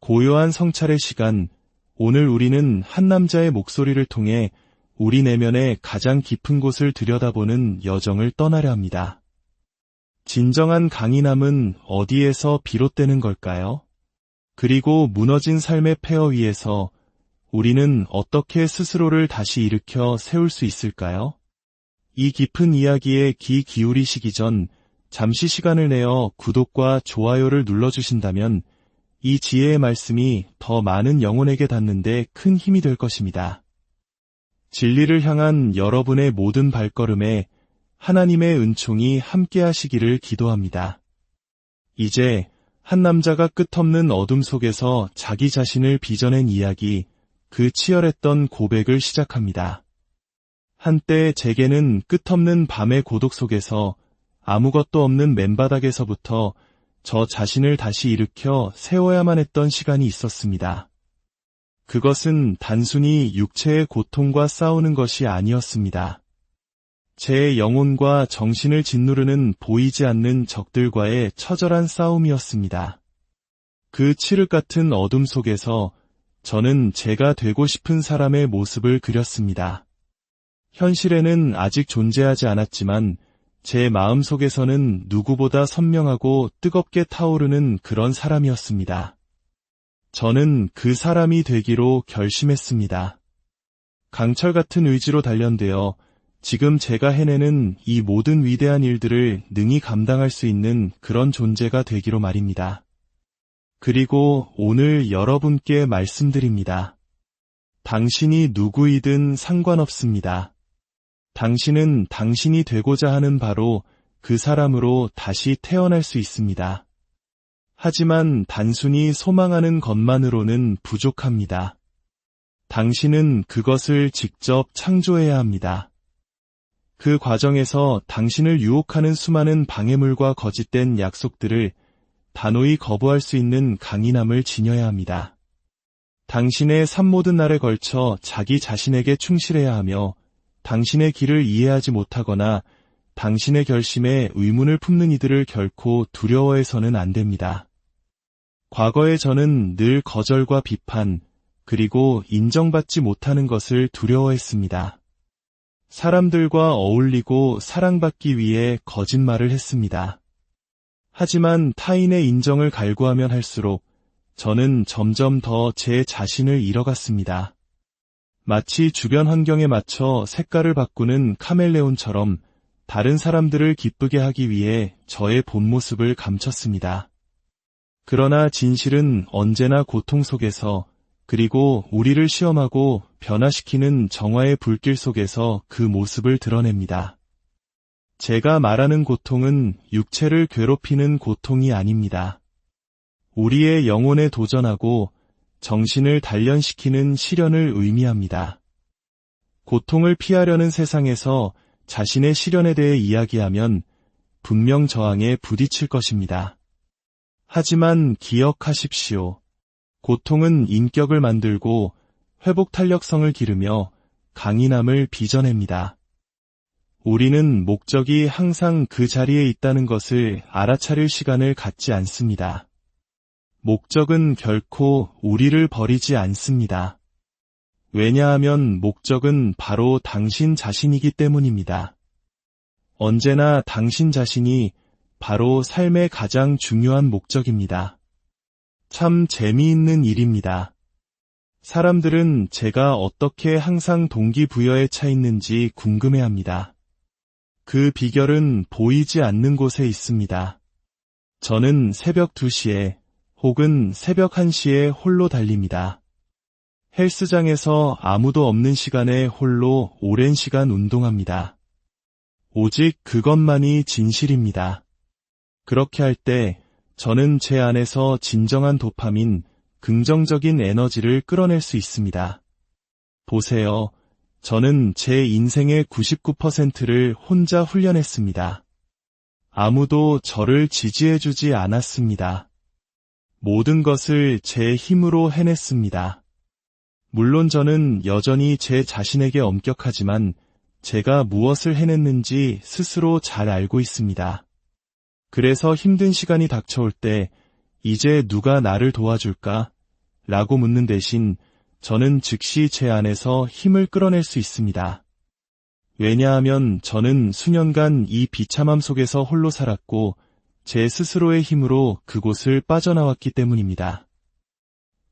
고요한 성찰의 시간, 오늘 우리는 한 남자의 목소리를 통해 우리 내면의 가장 깊은 곳을 들여다보는 여정을 떠나려 합니다. 진정한 강인함은 어디에서 비롯되는 걸까요? 그리고 무너진 삶의 폐허 위에서 우리는 어떻게 스스로를 다시 일으켜 세울 수 있을까요? 이 깊은 이야기에 귀 기울이시기 전 잠시 시간을 내어 구독과 좋아요를 눌러주신다면 이 지혜의 말씀이 더 많은 영혼에게 닿는데 큰 힘이 될 것입니다. 진리를 향한 여러분의 모든 발걸음에 하나님의 은총이 함께하시기를 기도합니다. 이제 한 남자가 끝없는 어둠 속에서 자기 자신을 빚어낸 이야기, 그 치열했던 고백을 시작합니다. 한때 제게는 끝없는 밤의 고독 속에서 아무것도 없는 맨바닥에서부터 저 자신을 다시 일으켜 세워야만 했던 시간이 있었습니다. 그것은 단순히 육체의 고통과 싸우는 것이 아니었습니다. 제 영혼과 정신을 짓누르는 보이지 않는 적들과의 처절한 싸움이었습니다. 그 칠흑 같은 어둠 속에서 저는 제가 되고 싶은 사람의 모습을 그렸습니다. 현실에는 아직 존재하지 않았지만 제 마음속에서는 누구보다 선명하고 뜨겁게 타오르는 그런 사람이었습니다. 저는 그 사람이 되기로 결심했습니다. 강철 같은 의지로 단련되어 지금 제가 해내는 이 모든 위대한 일들을 능히 감당할 수 있는 그런 존재가 되기로 말입니다. 그리고 오늘 여러분께 말씀드립니다. 당신이 누구이든 상관없습니다. 당신은 당신이 되고자 하는 바로 그 사람으로 다시 태어날 수 있습니다. 하지만 단순히 소망하는 것만으로는 부족합니다. 당신은 그것을 직접 창조해야 합니다. 그 과정에서 당신을 유혹하는 수많은 방해물과 거짓된 약속들을 단호히 거부할 수 있는 강인함을 지녀야 합니다. 당신의 삶 모든 날에 걸쳐 자기 자신에게 충실해야 하며 당신의 길을 이해하지 못하거나 당신의 결심에 의문을 품는 이들을 결코 두려워해서는 안 됩니다. 과거에 저는 늘 거절과 비판, 그리고 인정받지 못하는 것을 두려워했습니다. 사람들과 어울리고 사랑받기 위해 거짓말을 했습니다. 하지만 타인의 인정을 갈구하면 할수록 저는 점점 더 제 자신을 잃어갔습니다. 마치 주변 환경에 맞춰 색깔을 바꾸는 카멜레온처럼 다른 사람들을 기쁘게 하기 위해 저의 본 모습을 감췄습니다. 그러나 진실은 언제나 고통 속에서, 그리고 우리를 시험하고 변화시키는 정화의 불길 속에서 그 모습을 드러냅니다. 제가 말하는 고통은 육체를 괴롭히는 고통이 아닙니다. 우리의 영혼에 도전하고 정신을 단련시키는 시련을 의미합니다. 고통을 피하려는 세상에서 자신의 시련에 대해 이야기하면 분명 저항에 부딪힐 것입니다. 하지만 기억하십시오. 고통은 인격을 만들고 회복 탄력성을 기르며 강인함을 빚어냅니다. 우리는 목적이 항상 그 자리에 있다는 것을 알아차릴 시간을 갖지 않습니다. 목적은 결코 우리를 버리지 않습니다. 왜냐하면 목적은 바로 당신 자신이기 때문입니다. 언제나 당신 자신이 바로 삶의 가장 중요한 목적입니다. 참 재미있는 일입니다. 사람들은 제가 어떻게 항상 동기부여에 차 있는지 궁금해합니다. 그 비결은 보이지 않는 곳에 있습니다. 저는 새벽 2시에 혹은 새벽 1시에 홀로 달립니다. 헬스장에서 아무도 없는 시간에 홀로 오랜 시간 운동합니다. 오직 그것만이 진실입니다. 그렇게 할 때 저는 제 안에서 진정한 도파민, 긍정적인 에너지를 끌어낼 수 있습니다. 보세요. 저는 제 인생의 99%를 혼자 훈련했습니다. 아무도 저를 지지해주지 않았습니다. 모든 것을 제 힘으로 해냈습니다. 물론 저는 여전히 제 자신에게 엄격하지만 제가 무엇을 해냈는지 스스로 잘 알고 있습니다. 그래서 힘든 시간이 닥쳐올 때 이제 누가 나를 도와줄까? 라고 묻는 대신 저는 즉시 제 안에서 힘을 끌어낼 수 있습니다. 왜냐하면 저는 수년간 이 비참함 속에서 홀로 살았고 제 스스로의 힘으로 그곳을 빠져나왔기 때문입니다.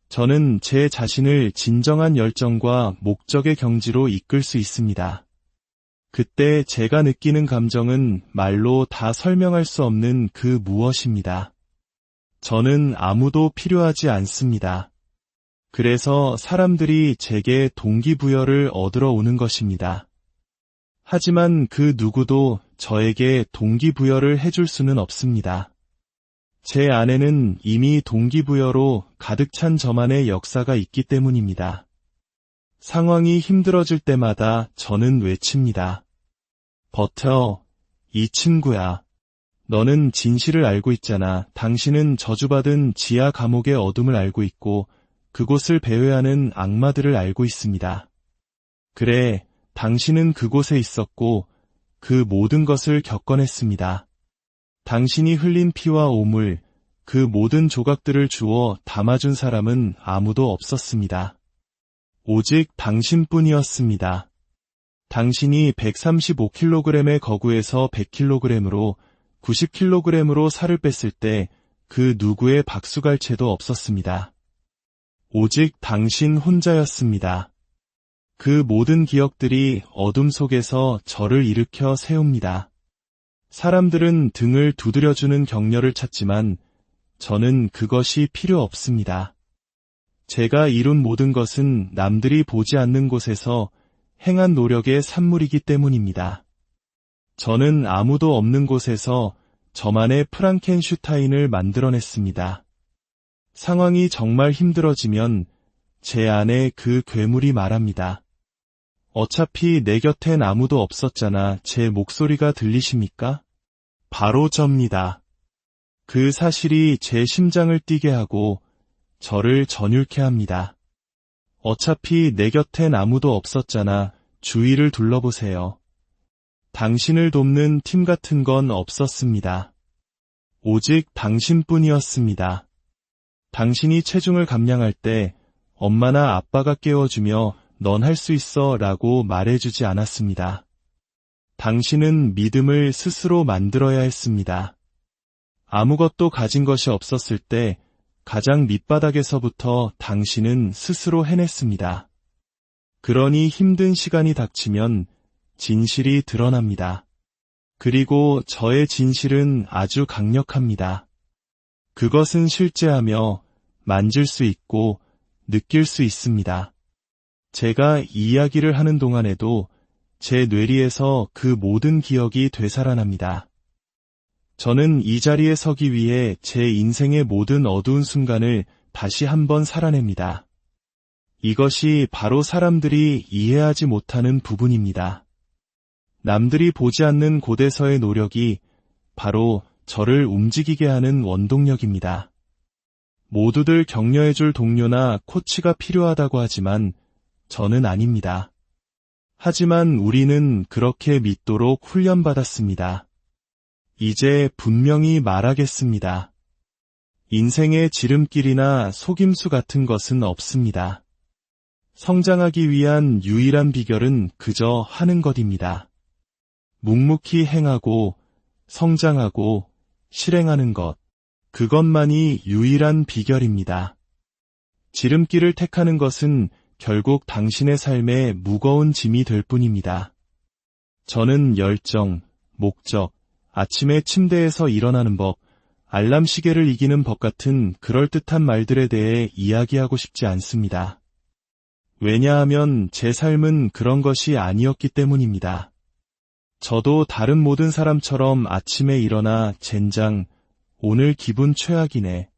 저는 제 자신을 진정한 열정과 목적의 경지로 이끌 수 있습니다. 그때 제가 느끼는 감정은 말로 다 설명할 수 없는 그 무엇입니다. 저는 아무도 필요하지 않습니다. 그래서 사람들이 제게 동기부여를 얻으러 오는 것입니다. 하지만 그 누구도 저에게 동기부여를 해줄 수는 없습니다. 제 안에는 이미 동기부여로 가득 찬 저만의 역사가 있기 때문입니다. 상황이 힘들어질 때마다 저는 외칩니다. 버텨, 이 친구야. 너는 진실을 알고 있잖아. 당신은 저주받은 지하 감옥의 어둠을 알고 있고 그곳을 배회하는 악마들을 알고 있습니다. 그래, 당신은 그곳에 있었고 그 모든 것을 겪어냈습니다. 당신이 흘린 피와 오물, 그 모든 조각들을 주워 담아준 사람은 아무도 없었습니다. 오직 당신뿐이었습니다. 당신이 135kg의 거구에서 100kg으로 90kg으로 살을 뺐을 때 그 누구의 박수갈채도 없었습니다. 오직 당신 혼자였습니다. 그 모든 기억들이 어둠 속에서 저를 일으켜 세웁니다. 사람들은 등을 두드려주는 격려를 찾지만 저는 그것이 필요 없습니다. 제가 이룬 모든 것은 남들이 보지 않는 곳에서 행한 노력의 산물이기 때문입니다. 저는 아무도 없는 곳에서 저만의 프랑켄슈타인을 만들어냈습니다. 상황이 정말 힘들어지면 제 안에 그 괴물이 말합니다. 어차피 내 곁엔 아무도 없었잖아. 제 목소리가 들리십니까? 바로 접니다. 그 사실이 제 심장을 뛰게 하고 저를 전율케 합니다. 어차피 내 곁엔 아무도 없었잖아. 주위를 둘러보세요. 당신을 돕는 팀 같은 건 없었습니다. 오직 당신뿐이었습니다. 당신이 체중을 감량할 때 엄마나 아빠가 깨워주며 넌 할 수 있어 라고 말해주지 않았습니다. 당신은 믿음을 스스로 만들어야 했습니다. 아무것도 가진 것이 없었을 때 가장 밑바닥에서부터 당신은 스스로 해냈습니다. 그러니 힘든 시간이 닥치면 진실이 드러납니다. 그리고 저의 진실은 아주 강력합니다. 그것은 실제하며 만질 수 있고 느낄 수 있습니다. 제가 이야기를 하는 동안에도 제 뇌리에서 그 모든 기억이 되살아납니다. 저는 이 자리에 서기 위해 제 인생의 모든 어두운 순간을 다시 한번 살아냅니다. 이것이 바로 사람들이 이해하지 못하는 부분입니다. 남들이 보지 않는 곳에서의 노력이 바로 저를 움직이게 하는 원동력입니다. 모두들 격려해줄 동료나 코치가 필요하다고 하지만 저는 아닙니다. 하지만 우리는 그렇게 믿도록 훈련받았습니다. 이제 분명히 말하겠습니다. 인생의 지름길이나 속임수 같은 것은 없습니다. 성장하기 위한 유일한 비결은 그저 하는 것입니다. 묵묵히 행하고 성장하고 실행하는 것, 그것만이 유일한 비결입니다. 지름길을 택하는 것은 결국 당신의 삶에 무거운 짐이 될 뿐입니다. 저는 열정, 목적, 아침에 침대에서 일어나는 법, 알람 시계를 이기는 법 같은 그럴듯한 말들에 대해 이야기하고 싶지 않습니다. 왜냐하면 제 삶은 그런 것이 아니었기 때문입니다. 저도 다른 모든 사람처럼 아침에 일어나 젠장, 오늘 기분 최악이네.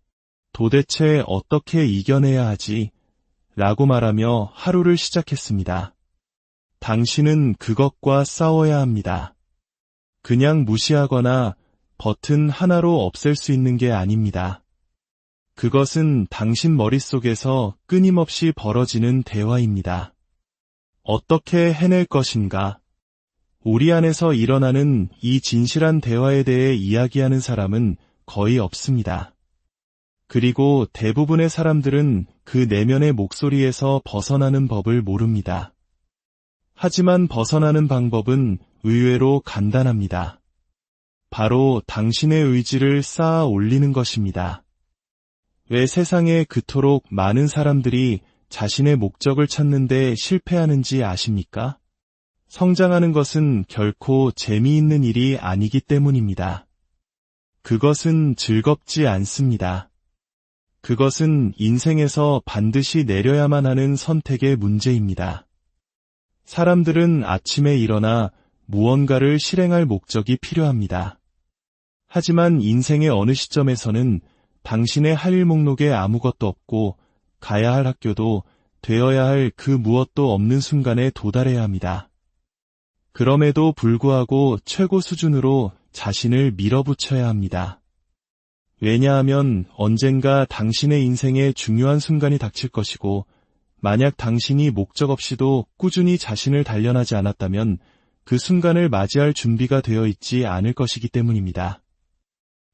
도대체 어떻게 이겨내야 하지? 라고 말하며 하루를 시작했습니다. 당신은 그것과 싸워야 합니다. 그냥 무시하거나 버튼 하나로 없앨 수 있는 게 아닙니다. 그것은 당신 머릿속에서 끊임없이 벌어지는 대화입니다. 어떻게 해낼 것인가? 우리 안에서 일어나는 이 진실한 대화에 대해 이야기하는 사람은 거의 없습니다. 그리고 대부분의 사람들은 그 내면의 목소리에서 벗어나는 법을 모릅니다. 하지만 벗어나는 방법은 의외로 간단합니다. 바로 당신의 의지를 쌓아 올리는 것입니다. 왜 세상에 그토록 많은 사람들이 자신의 목적을 찾는데 실패하는지 아십니까? 성장하는 것은 결코 재미있는 일이 아니기 때문입니다. 그것은 즐겁지 않습니다. 그것은 인생에서 반드시 내려야만 하는 선택의 문제입니다. 사람들은 아침에 일어나 무언가를 실행할 목적이 필요합니다. 하지만 인생의 어느 시점에서는 당신의 할 일 목록에 아무것도 없고 가야 할 학교도 되어야 할 그 무엇도 없는 순간에 도달해야 합니다. 그럼에도 불구하고 최고 수준으로 자신을 밀어붙여야 합니다. 왜냐하면 언젠가 당신의 인생에 중요한 순간이 닥칠 것이고, 만약 당신이 목적 없이도 꾸준히 자신을 단련하지 않았다면 그 순간을 맞이할 준비가 되어 있지 않을 것이기 때문입니다.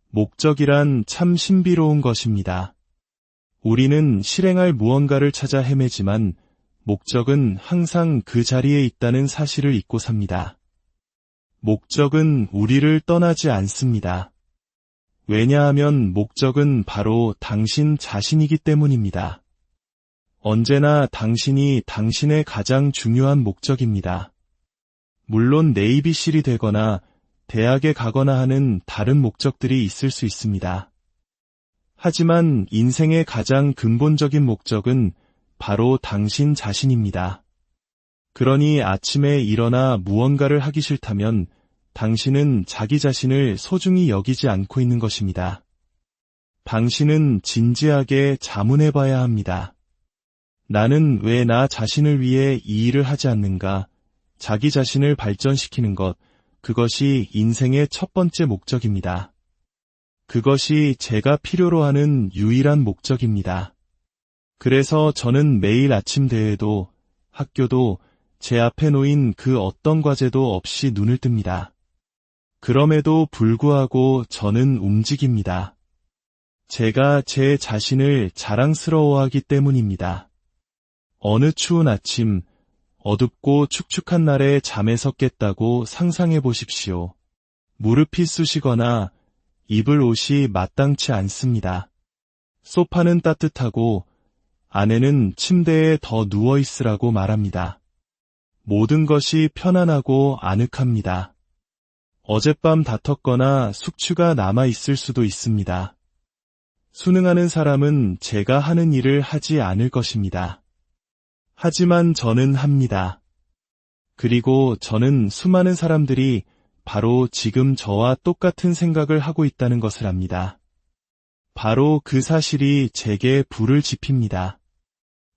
목적이란 참 신비로운 것입니다. 우리는 실행할 무언가를 찾아 헤매지만 목적은 항상 그 자리에 있다는 사실을 잊고 삽니다. 목적은 우리를 떠나지 않습니다. 왜냐하면 목적은 바로 당신 자신이기 때문입니다. 언제나 당신이 당신의 가장 중요한 목적입니다. 물론 네이비실이 되거나 대학에 가거나 하는 다른 목적들이 있을 수 있습니다. 하지만 인생의 가장 근본적인 목적은 바로 당신 자신입니다. 그러니 아침에 일어나 무언가를 하기 싫다면 당신은 자기 자신을 소중히 여기지 않고 있는 것입니다. 당신은 진지하게 자문해 봐야 합니다. 나는 왜 나 자신을 위해 이 일을 하지 않는가? 자기 자신을 발전시키는 것, 그것이 인생의 첫 번째 목적입니다. 그것이 제가 필요로 하는 유일한 목적입니다. 그래서 저는 매일 아침 대회도, 학교도, 제 앞에 놓인 그 어떤 과제도 없이 눈을 뜹니다. 그럼에도 불구하고 저는 움직입니다. 제가 제 자신을 자랑스러워하기 때문입니다. 어느 추운 아침, 어둡고 축축한 날에 잠에서 깼다고 상상해 보십시오. 무릎이 쑤시거나 입을 옷이 마땅치 않습니다. 소파는 따뜻하고 아내는 침대에 더 누워 있으라고 말합니다. 모든 것이 편안하고 아늑합니다. 어젯밤 다퉜거나 숙취가 남아 있을 수도 있습니다. 순응하는 사람은 제가 하는 일을 하지 않을 것입니다. 하지만 저는 합니다. 그리고 저는 수많은 사람들이 바로 지금 저와 똑같은 생각을 하고 있다는 것을 압니다. 바로 그 사실이 제게 불을 지핍니다.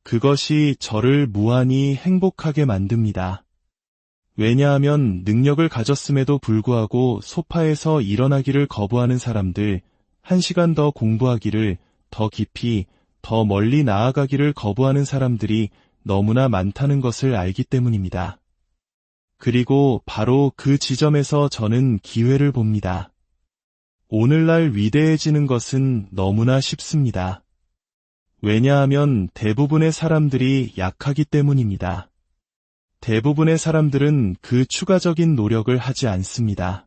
그것이 저를 무한히 행복하게 만듭니다. 왜냐하면 능력을 가졌음에도 불구하고 소파에서 일어나기를 거부하는 사람들, 1시간 더 공부하기를, 더 깊이, 더 멀리 나아가기를 거부하는 사람들이 너무나 많다는 것을 알기 때문입니다. 그리고 바로 그 지점에서 저는 기회를 봅니다. 오늘날 위대해지는 것은 너무나 쉽습니다. 왜냐하면 대부분의 사람들이 약하기 때문입니다. 대부분의 사람들은 그 추가적인 노력을 하지 않습니다.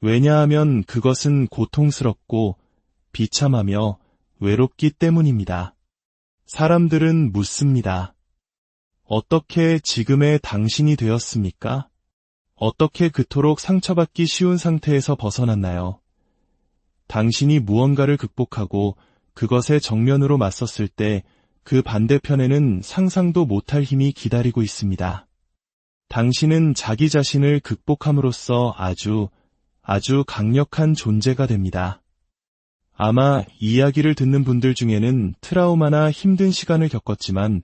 왜냐하면 그것은 고통스럽고 비참하며 외롭기 때문입니다. 사람들은 묻습니다. 어떻게 지금의 당신이 되었습니까? 어떻게 그토록 상처받기 쉬운 상태에서 벗어났나요? 당신이 무언가를 극복하고 그것에 정면으로 맞섰을 때 그 반대편에는 상상도 못할 힘이 기다리고 있습니다. 당신은 자기 자신을 극복함으로써 아주 강력한 존재가 됩니다. 아마 이야기를 듣는 분들 중에는 트라우마나 힘든 시간을 겪었지만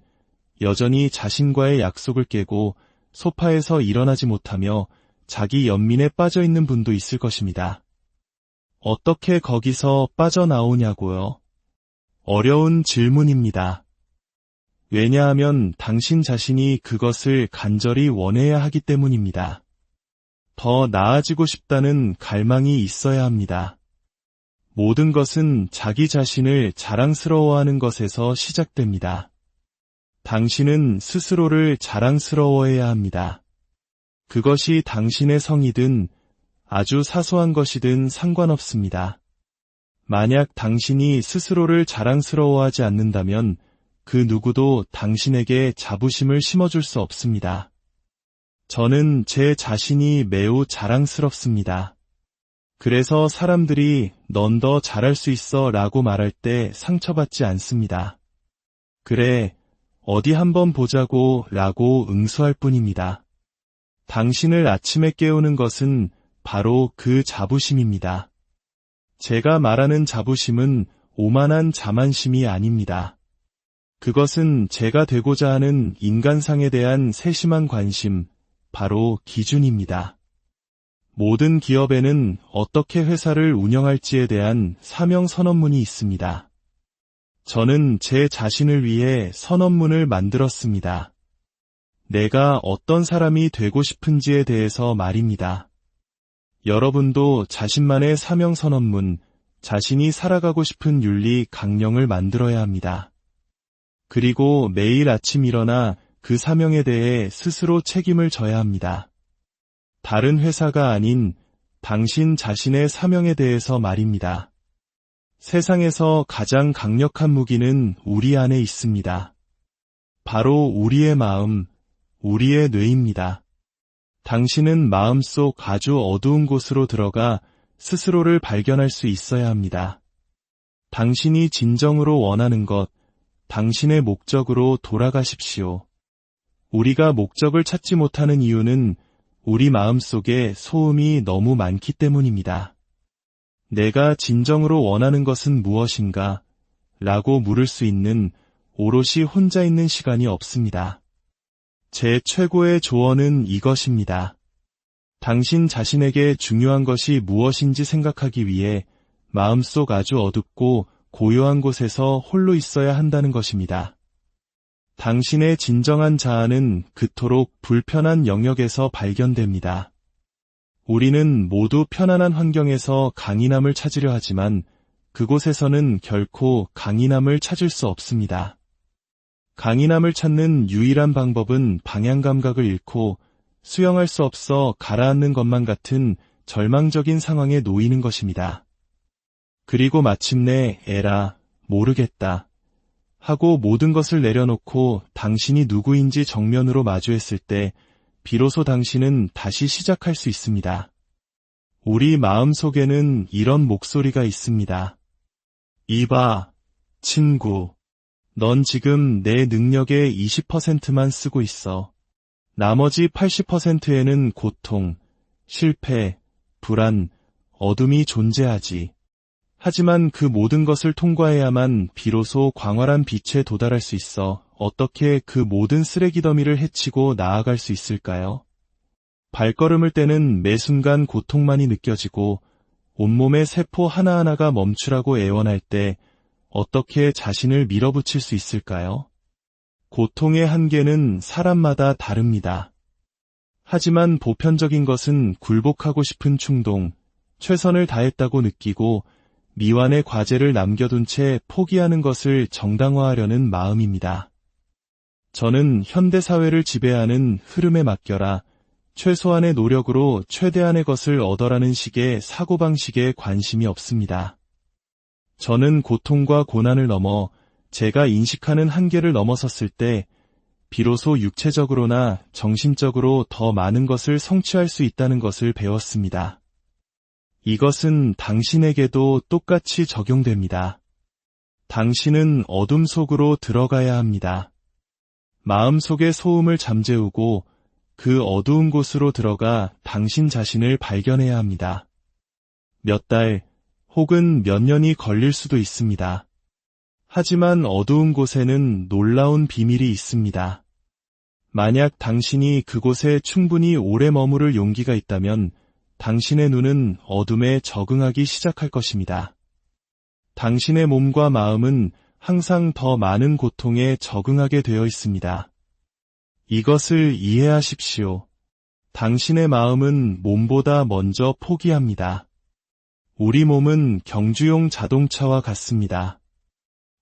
여전히 자신과의 약속을 깨고 소파에서 일어나지 못하며 자기 연민에 빠져 있는 분도 있을 것입니다. 어떻게 거기서 빠져나오냐고요? 어려운 질문입니다. 왜냐하면 당신 자신이 그것을 간절히 원해야 하기 때문입니다. 더 나아지고 싶다는 갈망이 있어야 합니다. 모든 것은 자기 자신을 자랑스러워하는 것에서 시작됩니다. 당신은 스스로를 자랑스러워해야 합니다. 그것이 당신의 성이든 아주 사소한 것이든 상관없습니다. 만약 당신이 스스로를 자랑스러워하지 않는다면 그 누구도 당신에게 자부심을 심어줄 수 없습니다. 저는 제 자신이 매우 자랑스럽습니다. 그래서 사람들이 넌 더 잘할 수 있어 라고 말할 때 상처받지 않습니다. 그래, 어디 한번 보자고 라고 응수할 뿐입니다. 당신을 아침에 깨우는 것은 바로 그 자부심입니다. 제가 말하는 자부심은 오만한 자만심이 아닙니다. 그것은 제가 되고자 하는 인간상에 대한 세심한 관심, 바로 기준입니다. 모든 기업에는 어떻게 회사를 운영할지에 대한 사명 선언문이 있습니다. 저는 제 자신을 위해 선언문을 만들었습니다. 내가 어떤 사람이 되고 싶은지에 대해서 말입니다. 여러분도 자신만의 사명 선언문, 자신이 살아가고 싶은 윤리 강령을 만들어야 합니다. 그리고 매일 아침 일어나 그 사명에 대해 스스로 책임을 져야 합니다. 다른 회사가 아닌 당신 자신의 사명에 대해서 말입니다. 세상에서 가장 강력한 무기는 우리 안에 있습니다. 바로 우리의 마음, 우리의 뇌입니다. 당신은 마음속 아주 어두운 곳으로 들어가 스스로를 발견할 수 있어야 합니다. 당신이 진정으로 원하는 것, 당신의 목적으로 돌아가십시오. 우리가 목적을 찾지 못하는 이유는 우리 마음속에 소음이 너무 많기 때문입니다. 내가 진정으로 원하는 것은 무엇인가? 라고 물을 수 있는 오롯이 혼자 있는 시간이 없습니다. 제 최고의 조언은 이것입니다. 당신 자신에게 중요한 것이 무엇인지 생각하기 위해 마음속 아주 어둡고 고요한 곳에서 홀로 있어야 한다는 것입니다. 당신의 진정한 자아는 그토록 불편한 영역에서 발견됩니다. 우리는 모두 편안한 환경에서 강인함을 찾으려 하지만 그곳에서는 결코 강인함을 찾을 수 없습니다. 강인함을 찾는 유일한 방법은 방향 감각을 잃고 수영할 수 없어 가라앉는 것만 같은 절망적인 상황에 놓이는 것입니다. 그리고 마침내 에라, 모르겠다 하고 모든 것을 내려놓고 당신이 누구인지 정면으로 마주했을 때 비로소 당신은 다시 시작할 수 있습니다. 우리 마음 속에는 이런 목소리가 있습니다. 이봐, 친구. 넌 지금 내 능력의 20%만 쓰고 있어. 나머지 80%에는 고통, 실패, 불안, 어둠이 존재하지. 하지만 그 모든 것을 통과해야만 비로소 광활한 빛에 도달할 수 있어. 어떻게 그 모든 쓰레기 더미를 헤치고 나아갈 수 있을까요? 발걸음을 떼는 매 순간 고통만이 느껴지고 온몸의 세포 하나하나가 멈추라고 애원할 때 어떻게 자신을 밀어붙일 수 있을까요? 고통의 한계는 사람마다 다릅니다. 하지만 보편적인 것은 굴복하고 싶은 충동, 최선을 다했다고 느끼고 미완의 과제를 남겨둔 채 포기하는 것을 정당화하려는 마음입니다. 저는 현대사회를 지배하는 흐름에 맡겨라 최소한의 노력으로 최대한의 것을 얻어라는 식의 사고방식에 관심이 없습니다. 저는 고통과 고난을 넘어 제가 인식하는 한계를 넘어섰을 때 비로소 육체적으로나 정신적으로 더 많은 것을 성취할 수 있다는 것을 배웠습니다. 이것은 당신에게도 똑같이 적용됩니다. 당신은 어둠 속으로 들어가야 합니다. 마음속의 소음을 잠재우고 그 어두운 곳으로 들어가 당신 자신을 발견해야 합니다. 몇 달 혹은 몇 년이 걸릴 수도 있습니다. 하지만 어두운 곳에는 놀라운 비밀이 있습니다. 만약 당신이 그곳에 충분히 오래 머무를 용기가 있다면 당신의 눈은 어둠에 적응하기 시작할 것입니다. 당신의 몸과 마음은 항상 더 많은 고통에 적응하게 되어 있습니다. 이것을 이해하십시오. 당신의 마음은 몸보다 먼저 포기합니다. 우리 몸은 경주용 자동차와 같습니다.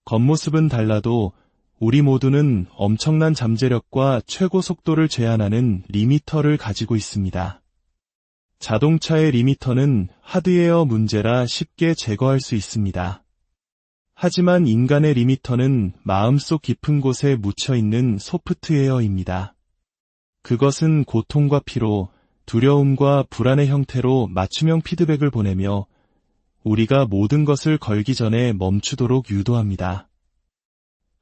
겉모습은 달라도 우리 모두는 엄청난 잠재력과 최고 속도를 제한하는 리미터를 가지고 있습니다. 자동차의 리미터는 하드웨어 문제라 쉽게 제거할 수 있습니다. 하지만 인간의 리미터는 마음속 깊은 곳에 묻혀있는 소프트웨어입니다. 그것은 고통과 피로, 두려움과 불안의 형태로 맞춤형 피드백을 보내며 우리가 모든 것을 걸기 전에 멈추도록 유도합니다.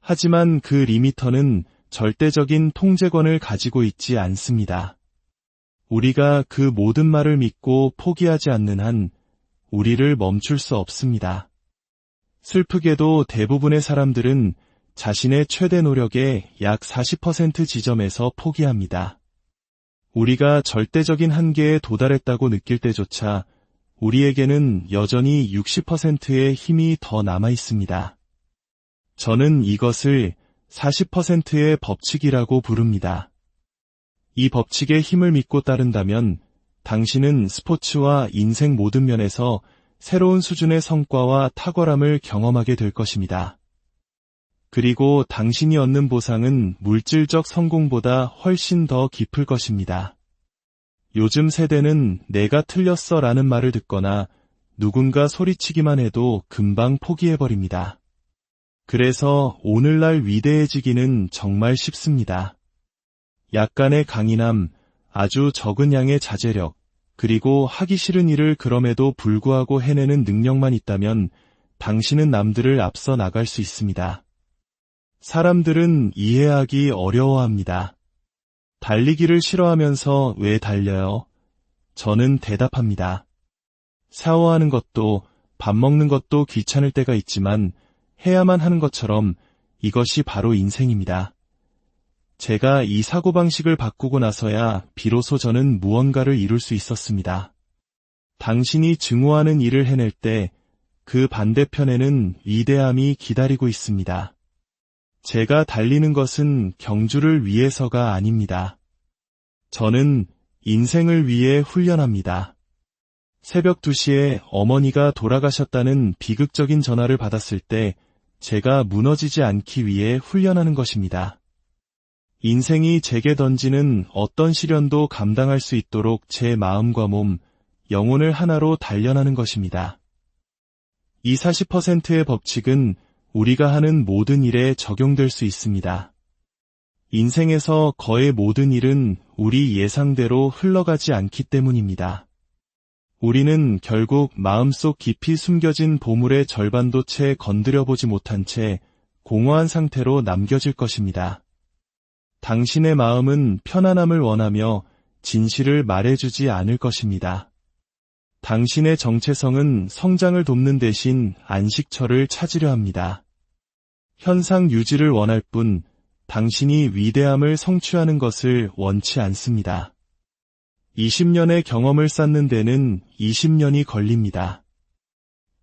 하지만 그 리미터는 절대적인 통제권을 가지고 있지 않습니다. 우리가 그 모든 말을 믿고 포기하지 않는 한 우리를 멈출 수 없습니다. 슬프게도 대부분의 사람들은 자신의 최대 노력의 약 40% 지점에서 포기합니다. 우리가 절대적인 한계에 도달했다고 느낄 때조차 우리에게는 여전히 60%의 힘이 더 남아 있습니다. 저는 이것을 40%의 법칙이라고 부릅니다. 이 법칙의 힘을 믿고 따른다면 당신은 스포츠와 인생 모든 면에서 새로운 수준의 성과와 탁월함을 경험하게 될 것입니다. 그리고 당신이 얻는 보상은 물질적 성공보다 훨씬 더 깊을 것입니다. 요즘 세대는 내가 틀렸어 라는 말을 듣거나 누군가 소리치기만 해도 금방 포기해버립니다. 그래서 오늘날 위대해지기는 정말 쉽습니다. 약간의 강인함, 아주 적은 양의 자제력, 그리고 하기 싫은 일을 그럼에도 불구하고 해내는 능력만 있다면 당신은 남들을 앞서 나갈 수 있습니다. 사람들은 이해하기 어려워합니다. 달리기를 싫어하면서 왜 달려요? 저는 대답합니다. 샤워하는 것도 밥 먹는 것도 귀찮을 때가 있지만 해야만 하는 것처럼 이것이 바로 인생입니다. 제가 이 사고방식을 바꾸고 나서야 비로소 저는 무언가를 이룰 수 있었습니다. 당신이 증오하는 일을 해낼 때 그 반대편에는 위대함이 기다리고 있습니다. 제가 달리는 것은 경주를 위해서가 아닙니다. 저는 인생을 위해 훈련합니다. 새벽 2시에 어머니가 돌아가셨다는 비극적인 전화를 받았을 때 제가 무너지지 않기 위해 훈련하는 것입니다. 인생이 제게 던지는 어떤 시련도 감당할 수 있도록 제 마음과 몸, 영혼을 하나로 단련하는 것입니다. 이 40%의 법칙은 우리가 하는 모든 일에 적용될 수 있습니다. 인생에서 거의 모든 일은 우리 예상대로 흘러가지 않기 때문입니다. 우리는 결국 마음속 깊이 숨겨진 보물의 절반도 채 건드려보지 못한 채 공허한 상태로 남겨질 것입니다. 당신의 마음은 편안함을 원하며 진실을 말해주지 않을 것입니다. 당신의 정체성은 성장을 돕는 대신 안식처를 찾으려 합니다. 현상 유지를 원할 뿐 당신이 위대함을 성취하는 것을 원치 않습니다. 20년의 경험을 쌓는 데는 20년이 걸립니다.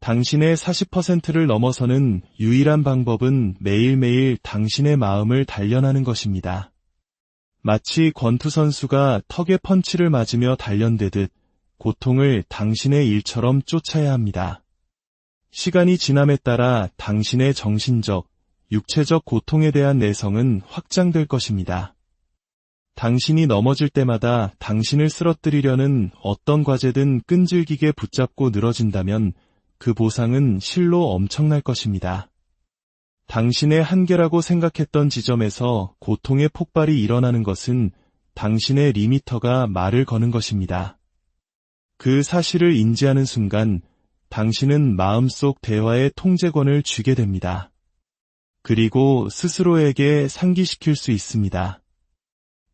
당신의 40%를 넘어서는 유일한 방법은 매일매일 당신의 마음을 단련하는 것입니다. 마치 권투 선수가 턱에 펀치를 맞으며 단련되듯 고통을 당신의 일처럼 쫓아야 합니다. 시간이 지남에 따라 당신의 정신적, 육체적 고통에 대한 내성은 확장될 것입니다. 당신이 넘어질 때마다 당신을 쓰러뜨리려는 어떤 과제든 끈질기게 붙잡고 늘어진다면 그 보상은 실로 엄청날 것입니다. 당신의 한계라고 생각했던 지점에서 고통의 폭발이 일어나는 것은 당신의 리미터가 말을 거는 것입니다. 그 사실을 인지하는 순간 당신은 마음속 대화의 통제권을 쥐게 됩니다. 그리고 스스로에게 상기시킬 수 있습니다.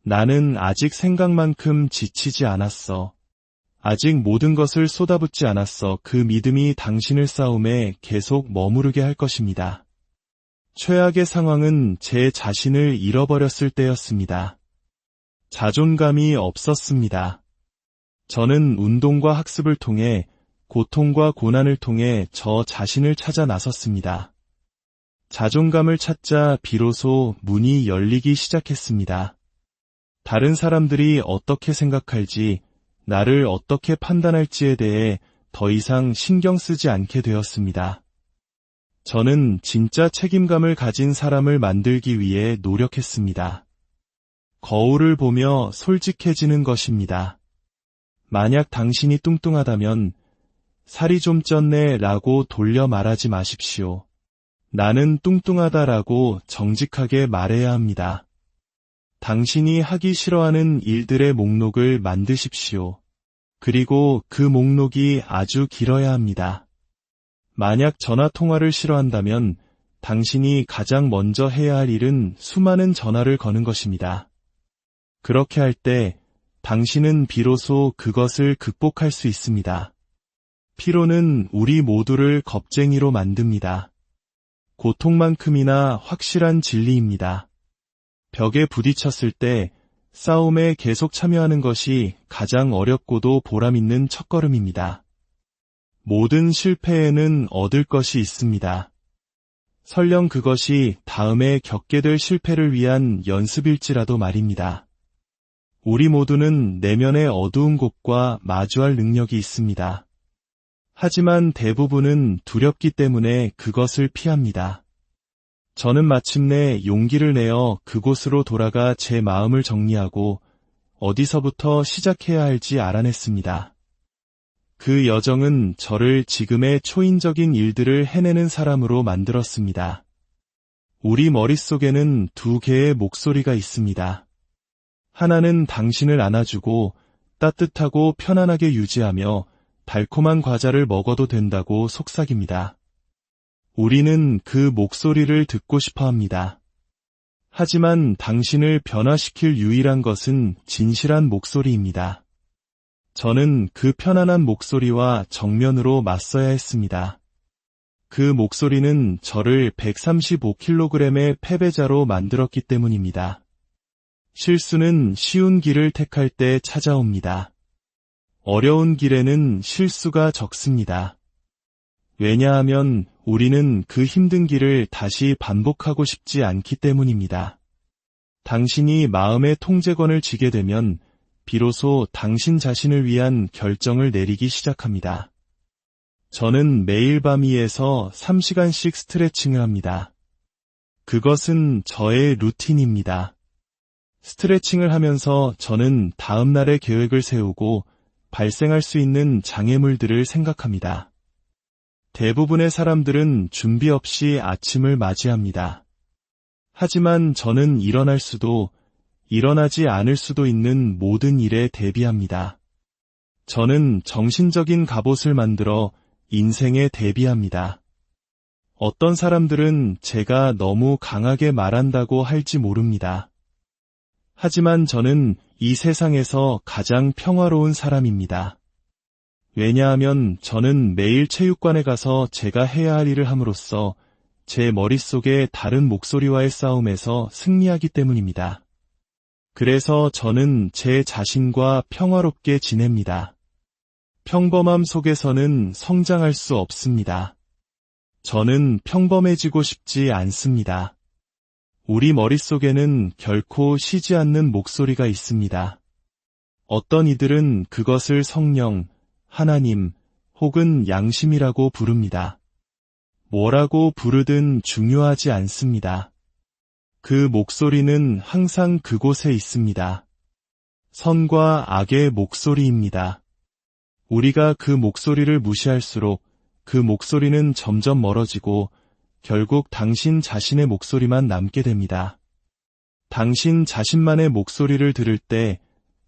나는 아직 생각만큼 지치지 않았어. 아직 모든 것을 쏟아붓지 않았어. 그 믿음이 당신을 싸움에 계속 머무르게 할 것입니다. 최악의 상황은 제 자신을 잃어버렸을 때였습니다. 자존감이 없었습니다. 저는 운동과 학습을 통해 고통과 고난을 통해 저 자신을 찾아 나섰습니다. 자존감을 찾자 비로소 문이 열리기 시작했습니다. 다른 사람들이 어떻게 생각할지, 나를 어떻게 판단할지에 대해 더 이상 신경 쓰지 않게 되었습니다. 저는 진짜 책임감을 가진 사람을 만들기 위해 노력했습니다. 거울을 보며 솔직해지는 것입니다. 만약 당신이 뚱뚱하다면 살이 좀 쪘네 라고 돌려 말하지 마십시오. 나는 뚱뚱하다라고 정직하게 말해야 합니다. 당신이 하기 싫어하는 일들의 목록을 만드십시오. 그리고 그 목록이 아주 길어야 합니다. 만약 전화 통화를 싫어한다면 당신이 가장 먼저 해야 할 일은 수많은 전화를 거는 것입니다. 그렇게 할 때 당신은 비로소 그것을 극복할 수 있습니다. 피로는 우리 모두를 겁쟁이로 만듭니다. 고통만큼이나 확실한 진리입니다. 벽에 부딪혔을 때 싸움에 계속 참여하는 것이 가장 어렵고도 보람있는 첫걸음입니다. 모든 실패에는 얻을 것이 있습니다. 설령 그것이 다음에 겪게 될 실패를 위한 연습일지라도 말입니다. 우리 모두는 내면의 어두운 곳과 마주할 능력이 있습니다. 하지만 대부분은 두렵기 때문에 그것을 피합니다. 저는 마침내 용기를 내어 그곳으로 돌아가 제 마음을 정리하고 어디서부터 시작해야 할지 알아냈습니다. 그 여정은 저를 지금의 초인적인 일들을 해내는 사람으로 만들었습니다. 우리 머릿속에는 두 개의 목소리가 있습니다. 하나는 당신을 안아주고 따뜻하고 편안하게 유지하며 달콤한 과자를 먹어도 된다고 속삭입니다. 우리는 그 목소리를 듣고 싶어 합니다. 하지만 당신을 변화시킬 유일한 것은 진실한 목소리입니다. 저는 그 편안한 목소리와 정면으로 맞서야 했습니다. 그 목소리는 저를 135kg의 패배자로 만들었기 때문입니다. 실수는 쉬운 길을 택할 때 찾아옵니다. 어려운 길에는 실수가 적습니다. 왜냐하면 우리는 그 힘든 길을 다시 반복하고 싶지 않기 때문입니다. 당신이 마음의 통제권을 쥐게 되면 비로소 당신 자신을 위한 결정을 내리기 시작합니다. 저는 매일 밤 2에서 3시간씩 스트레칭을 합니다. 그것은 저의 루틴입니다. 스트레칭을 하면서 저는 다음 날의 계획을 세우고 발생할 수 있는 장애물들을 생각합니다. 대부분의 사람들은 준비 없이 아침을 맞이합니다. 하지만 저는 일어날 수도 일어나지 않을 수도 있는 모든 일에 대비합니다. 저는 정신적인 갑옷을 만들어 인생에 대비합니다. 어떤 사람들은 제가 너무 강하게 말한다고 할지 모릅니다. 하지만 저는 이 세상에서 가장 평화로운 사람입니다. 왜냐하면 저는 매일 체육관에 가서 제가 해야 할 일을 함으로써 제 머릿속의 다른 목소리와의 싸움에서 승리하기 때문입니다. 그래서 저는 제 자신과 평화롭게 지냅니다. 평범함 속에서는 성장할 수 없습니다. 저는 평범해지고 싶지 않습니다. 우리 머릿속에는 결코 쉬지 않는 목소리가 있습니다. 어떤 이들은 그것을 성령, 하나님, 혹은 양심이라고 부릅니다. 뭐라고 부르든 중요하지 않습니다. 그 목소리는 항상 그곳에 있습니다. 선과 악의 목소리입니다. 우리가 그 목소리를 무시할수록 그 목소리는 점점 멀어지고 결국 당신 자신의 목소리만 남게 됩니다. 당신 자신만의 목소리를 들을 때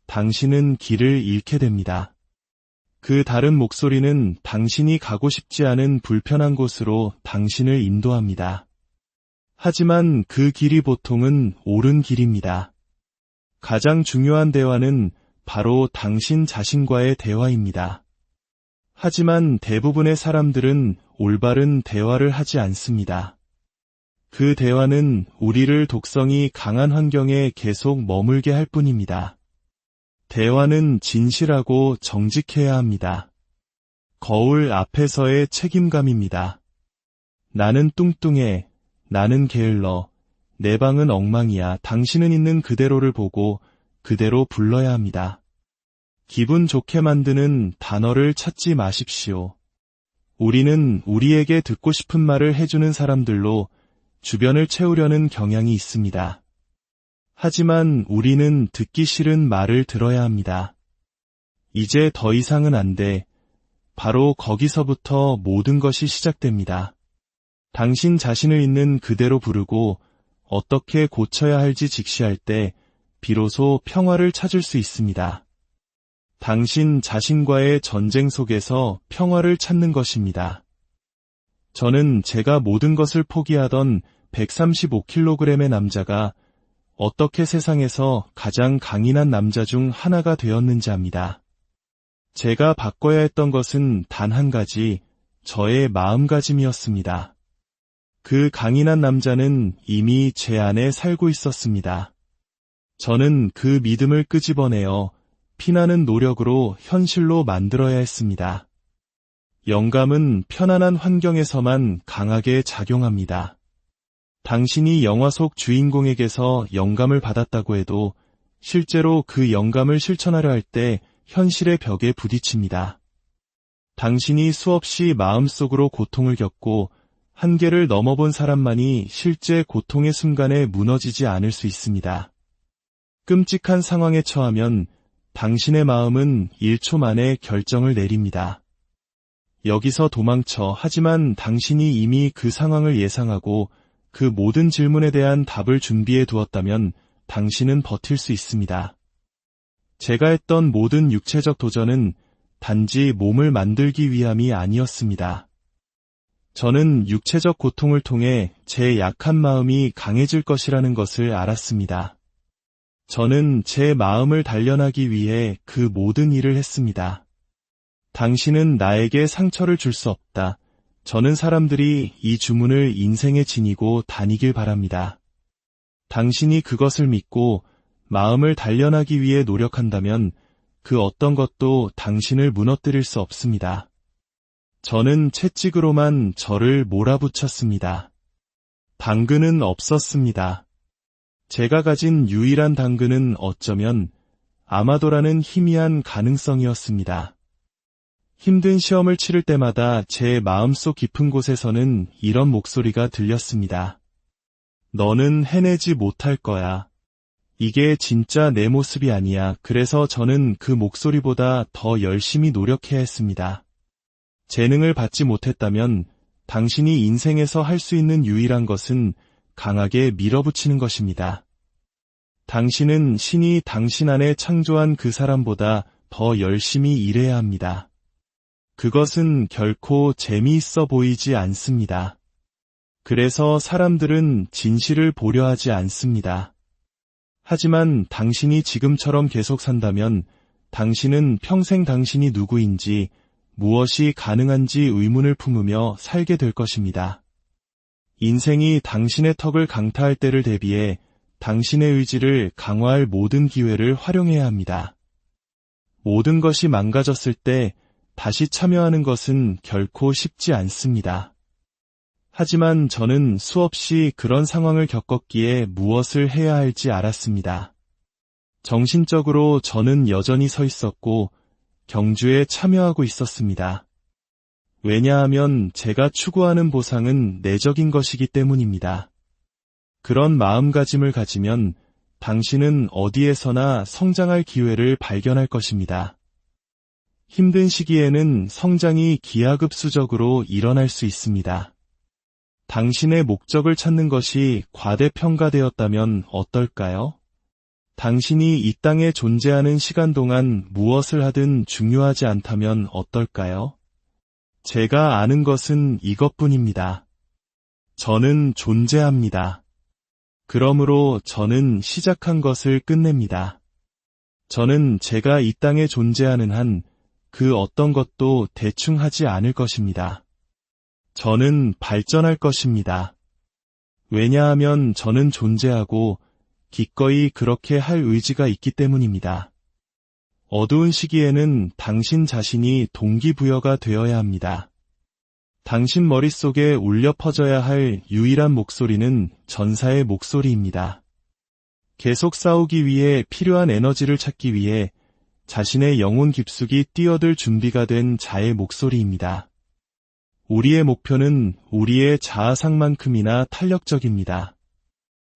당신은 길을 잃게 됩니다. 그 다른 목소리는 당신이 가고 싶지 않은 불편한 곳으로 당신을 인도합니다. 하지만 그 길이 보통은 옳은 길입니다. 가장 중요한 대화는 바로 당신 자신과의 대화입니다. 하지만 대부분의 사람들은 올바른 대화를 하지 않습니다. 그 대화는 우리를 독성이 강한 환경에 계속 머물게 할 뿐입니다. 대화는 진실하고 정직해야 합니다. 거울 앞에서의 책임감입니다. 나는 뚱뚱해, 나는 게을러, 내 방은 엉망이야. 당신은 있는 그대로를 보고 그대로 불러야 합니다. 기분 좋게 만드는 단어를 찾지 마십시오. 우리는 우리에게 듣고 싶은 말을 해주는 사람들로 주변을 채우려는 경향이 있습니다. 하지만 우리는 듣기 싫은 말을 들어야 합니다. 이제 더 이상은 안 돼. 바로 거기서부터 모든 것이 시작됩니다. 당신 자신을 있는 그대로 부르고 어떻게 고쳐야 할지 직시할 때 비로소 평화를 찾을 수 있습니다. 당신 자신과의 전쟁 속에서 평화를 찾는 것입니다. 저는 제가 모든 것을 포기하던 135kg의 남자가 어떻게 세상에서 가장 강인한 남자 중 하나가 되었는지 압니다. 제가 바꿔야 했던 것은 단 한 가지, 저의 마음가짐이었습니다. 그 강인한 남자는 이미 제 안에 살고 있었습니다. 저는 그 믿음을 끄집어내어 피나는 노력으로 현실로 만들어야 했습니다. 영감은 편안한 환경에서만 강하게 작용합니다. 당신이 영화 속 주인공에게서 영감을 받았다고 해도 실제로 그 영감을 실천하려 할 때 현실의 벽에 부딪힙니다. 당신이 수없이 마음속으로 고통을 겪고 한계를 넘어본 사람만이 실제 고통의 순간에 무너지지 않을 수 있습니다. 끔찍한 상황에 처하면 당신의 마음은 1초 만에 결정을 내립니다. 여기서 도망쳐. 하지만 당신이 이미 그 상황을 예상하고 그 모든 질문에 대한 답을 준비해 두었다면 당신은 버틸 수 있습니다. 제가 했던 모든 육체적 도전은 단지 몸을 만들기 위함이 아니었습니다. 저는 육체적 고통을 통해 제 약한 마음이 강해질 것이라는 것을 알았습니다. 저는 제 마음을 단련하기 위해 그 모든 일을 했습니다. 당신은 나에게 상처를 줄 수 없다. 저는 사람들이 이 주문을 인생에 지니고 다니길 바랍니다. 당신이 그것을 믿고 마음을 단련하기 위해 노력한다면 그 어떤 것도 당신을 무너뜨릴 수 없습니다. 저는 채찍으로만 저를 몰아붙였습니다. 당근은 없었습니다. 제가 가진 유일한 당근은 어쩌면 아마도라는 희미한 가능성이었습니다. 힘든 시험을 치를 때마다 제 마음속 깊은 곳에서는 이런 목소리가 들렸습니다. 너는 해내지 못할 거야. 이게 진짜 내 모습이 아니야. 그래서 저는 그 목소리보다 더 열심히 노력해야 했습니다. 재능을 받지 못했다면 당신이 인생에서 할 수 있는 유일한 것은 강하게 밀어붙이는 것입니다. 당신은 신이 당신 안에 창조한 그 사람보다 더 열심히 일해야 합니다. 그것은 결코 재미있어 보이지 않습니다. 그래서 사람들은 진실을 보려 하지 않습니다. 하지만 당신이 지금처럼 계속 산다면 당신은 평생 당신이 누구인지 무엇이 가능한지 의문을 품으며 살게 될 것입니다. 인생이 당신의 턱을 강타할 때를 대비해 당신의 의지를 강화할 모든 기회를 활용해야 합니다. 모든 것이 망가졌을 때 다시 참여하는 것은 결코 쉽지 않습니다. 하지만 저는 수없이 그런 상황을 겪었기에 무엇을 해야 할지 알았습니다. 정신적으로 저는 여전히 서 있었고 경주에 참여하고 있었습니다. 왜냐하면 제가 추구하는 보상은 내적인 것이기 때문입니다. 그런 마음가짐을 가지면 당신은 어디에서나 성장할 기회를 발견할 것입니다. 힘든 시기에는 성장이 기하급수적으로 일어날 수 있습니다. 당신의 목적을 찾는 것이 과대평가되었다면 어떨까요? 당신이 이 땅에 존재하는 시간 동안 무엇을 하든 중요하지 않다면 어떨까요? 제가 아는 것은 이것뿐입니다. 저는 존재합니다. 그러므로 저는 시작한 것을 끝냅니다. 저는 제가 이 땅에 존재하는 한 그 어떤 것도 대충 하지 않을 것입니다. 저는 발전할 것입니다. 왜냐하면 저는 존재하고 기꺼이 그렇게 할 의지가 있기 때문입니다. 어두운 시기에는 당신 자신이 동기부여가 되어야 합니다. 당신 머릿속에 울려 퍼져야 할 유일한 목소리는 전사의 목소리입니다. 계속 싸우기 위해 필요한 에너지를 찾기 위해 자신의 영혼 깊숙이 뛰어들 준비가 된 자의 목소리입니다. 우리의 목표는 우리의 자아상만큼이나 탄력적입니다.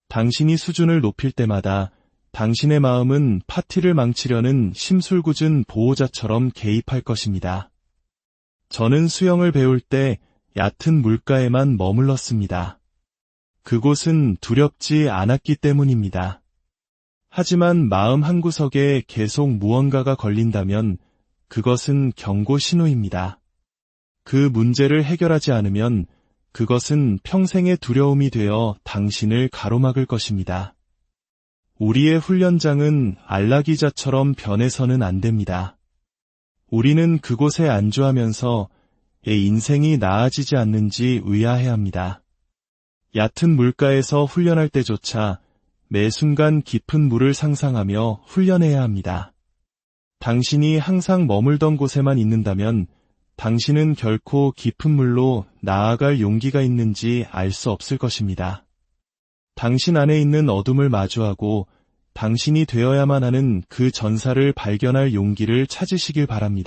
당신이 수준을 높일 때마다 당신의 마음은 파티를 망치려는 심술궂은 보호자처럼 개입할 것입니다. 저는 수영을 배울 때 얕은 물가에만 머물렀습니다. 그곳은 두렵지 않았기 때문입니다. 하지만 마음 한구석에 계속 무언가가 걸린다면 그것은 경고 신호입니다. 그 문제를 해결하지 않으면 그것은 평생의 두려움이 되어 당신을 가로막을 것입니다. 우리의 훈련장은 안락의자처럼 변해서는 안 됩니다. 우리는 그곳에 안주하면서 인생이 나아지지 않는지 의아해합니다. 얕은 물가에서 훈련할 때조차 매 순간 깊은 물을 상상하며 훈련해야 합니다. 당신이 항상 머물던 곳에만 있는다면 당신은 결코 깊은 물로 나아갈 용기가 있는지 알 수 없을 것입니다. 당신 안에 있는 어둠을 마주하고 당신이 되어야만 하는 그 전사를 발견할 용기를 찾으시길 바랍니다.